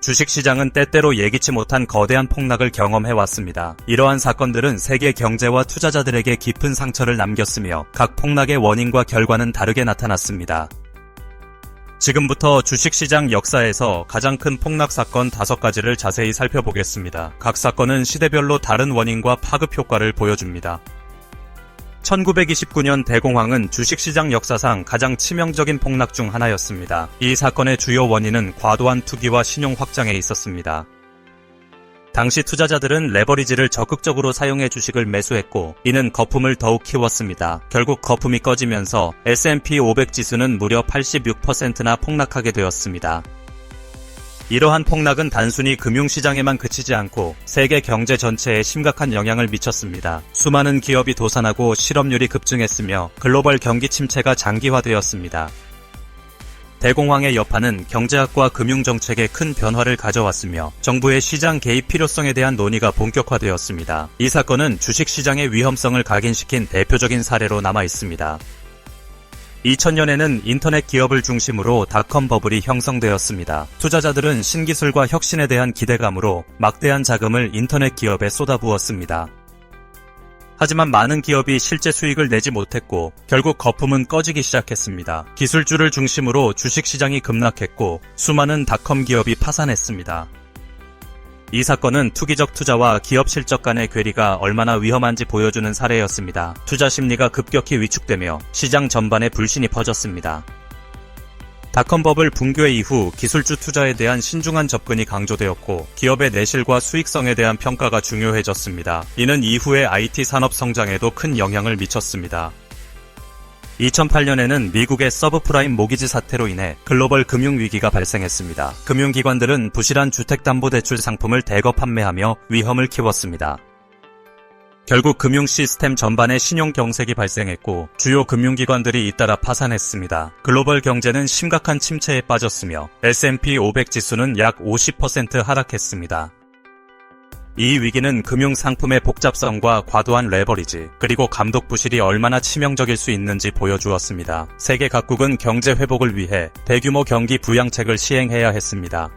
주식시장은 때때로 예기치 못한 거대한 폭락을 경험해왔습니다. 이러한 사건들은 세계 경제와 투자자들에게 깊은 상처를 남겼으며 각 폭락의 원인과 결과는 다르게 나타났습니다. 지금부터 주식시장 역사에서 가장 큰 폭락 사건 5가지를 자세히 살펴보겠습니다. 각 사건은 시대별로 다른 원인과 파급 효과를 보여줍니다. 1929년 대공황은 주식시장 역사상 가장 치명적인 폭락 중 하나였습니다. 이 사건의 주요 원인은 과도한 투기와 신용 확장에 있었습니다. 당시 투자자들은 레버리지를 적극적으로 사용해 주식을 매수했고 이는 거품을 더욱 키웠습니다. 결국 거품이 꺼지면서 S&P 500 지수는 무려 86%나 폭락하게 되었습니다. 이러한 폭락은 단순히 금융시장에만 그치지 않고 세계 경제 전체에 심각한 영향을 미쳤습니다. 수많은 기업이 도산하고 실업률이 급증했으며 글로벌 경기 침체가 장기화되었습니다. 대공황의 여파는 경제학과 금융정책에 큰 변화를 가져왔으며 정부의 시장 개입 필요성에 대한 논의가 본격화되었습니다. 이 사건은 주식시장의 위험성을 각인시킨 대표적인 사례로 남아 있습니다. 2000년에는 인터넷 기업을 중심으로 닷컴 버블이 형성되었습니다. 투자자들은 신기술과 혁신에 대한 기대감으로 막대한 자금을 인터넷 기업에 쏟아부었습니다. 하지만 많은 기업이 실제 수익을 내지 못했고 결국 거품은 꺼지기 시작했습니다. 기술주를 중심으로 주식시장이 급락했고 수많은 닷컴 기업이 파산했습니다. 이 사건은 투기적 투자와 기업 실적 간의 괴리가 얼마나 위험한지 보여주는 사례였습니다. 투자 심리가 급격히 위축되며 시장 전반에 불신이 퍼졌습니다. 닷컴 버블 붕괴 이후 기술주 투자에 대한 신중한 접근이 강조되었고 기업의 내실과 수익성에 대한 평가가 중요해졌습니다. 이는 이후의 IT 산업 성장에도 큰 영향을 미쳤습니다. 2008년에는 미국의 서브프라임 모기지 사태로 인해 글로벌 금융위기가 발생했습니다. 금융기관들은 부실한 주택담보대출 상품을 대거 판매하며 위험을 키웠습니다. 결국 금융 시스템 전반에 신용 경색이 발생했고 주요 금융기관들이 잇따라 파산했습니다. 글로벌 경제는 심각한 침체에 빠졌으며 S&P 500 지수는 약 50% 하락했습니다. 이 위기는 금융상품의 복잡성과 과도한 레버리지, 그리고 감독 부실이 얼마나 치명적일 수 있는지 보여주었습니다. 세계 각국은 경제 회복을 위해 대규모 경기 부양책을 시행해야 했습니다.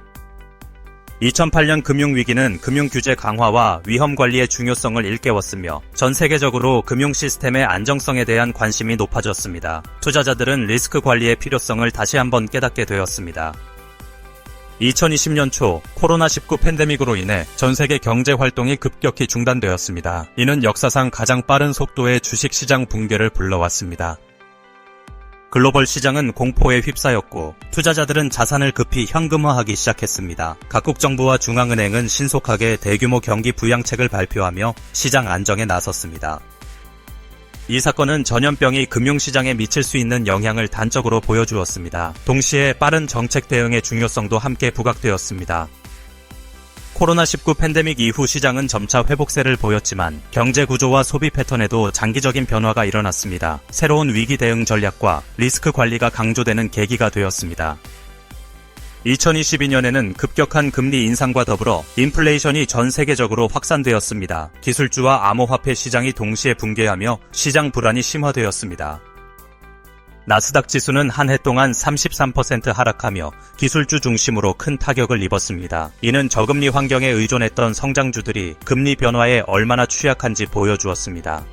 2008년 금융위기는 금융규제 강화와 위험관리의 중요성을 일깨웠으며 전 세계적으로 금융 시스템의 안정성에 대한 관심이 높아졌습니다. 투자자들은 리스크 관리의 필요성을 다시 한번 깨닫게 되었습니다. 2020년 초 코로나19 팬데믹으로 인해 전 세계 경제 활동이 급격히 중단되었습니다. 이는 역사상 가장 빠른 속도의 주식시장 붕괴를 불러왔습니다. 글로벌 시장은 공포에 휩싸였고 투자자들은 자산을 급히 현금화하기 시작했습니다. 각국 정부와 중앙은행은 신속하게 대규모 경기 부양책을 발표하며 시장 안정에 나섰습니다. 이 사건은 전염병이 금융시장에 미칠 수 있는 영향을 단적으로 보여주었습니다. 동시에 빠른 정책 대응의 중요성도 함께 부각되었습니다. 코로나19 팬데믹 이후 시장은 점차 회복세를 보였지만 경제 구조와 소비 패턴에도 장기적인 변화가 일어났습니다. 새로운 위기 대응 전략과 리스크 관리가 강조되는 계기가 되었습니다. 2022년에는 급격한 금리 인상과 더불어 인플레이션이 전 세계적으로 확산되었습니다. 기술주와 암호화폐 시장이 동시에 붕괴하며 시장 불안이 심화되었습니다. 나스닥 지수는 한 해 동안 33% 하락하며 기술주 중심으로 큰 타격을 입었습니다. 이는 저금리 환경에 의존했던 성장주들이 금리 변화에 얼마나 취약한지 보여주었습니다.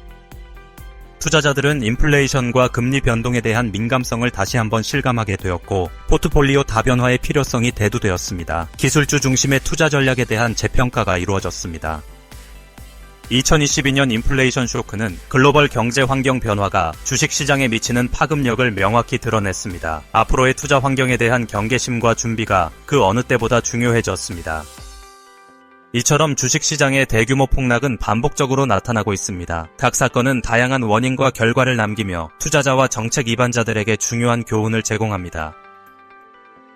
투자자들은 인플레이션과 금리 변동에 대한 민감성을 다시 한번 실감하게 되었고 포트폴리오 다변화의 필요성이 대두되었습니다. 기술주 중심의 투자 전략에 대한 재평가가 이루어졌습니다. 2022년 인플레이션 쇼크는 글로벌 경제 환경 변화가 주식시장에 미치는 파급력을 명확히 드러냈습니다. 앞으로의 투자 환경에 대한 경계심과 준비가 그 어느 때보다 중요해졌습니다. 이처럼 주식시장의 대규모 폭락은 반복적으로 나타나고 있습니다. 각 사건은 다양한 원인과 결과를 남기며 투자자와 정책 입안자들에게 중요한 교훈을 제공합니다.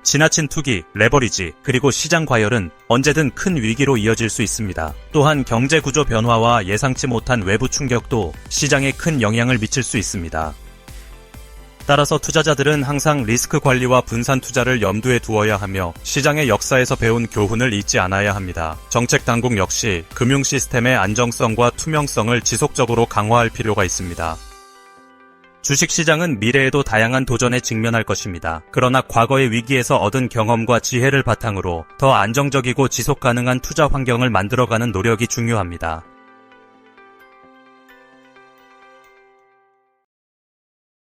지나친 투기, 레버리지, 그리고 시장 과열은 언제든 큰 위기로 이어질 수 있습니다. 또한 경제 구조 변화와 예상치 못한 외부 충격도 시장에 큰 영향을 미칠 수 있습니다. 따라서 투자자들은 항상 리스크 관리와 분산 투자를 염두에 두어야 하며 시장의 역사에서 배운 교훈을 잊지 않아야 합니다. 정책 당국 역시 금융 시스템의 안정성과 투명성을 지속적으로 강화할 필요가 있습니다. 주식시장은 미래에도 다양한 도전에 직면할 것입니다. 그러나 과거의 위기에서 얻은 경험과 지혜를 바탕으로 더 안정적이고 지속 가능한 투자 환경을 만들어가는 노력이 중요합니다.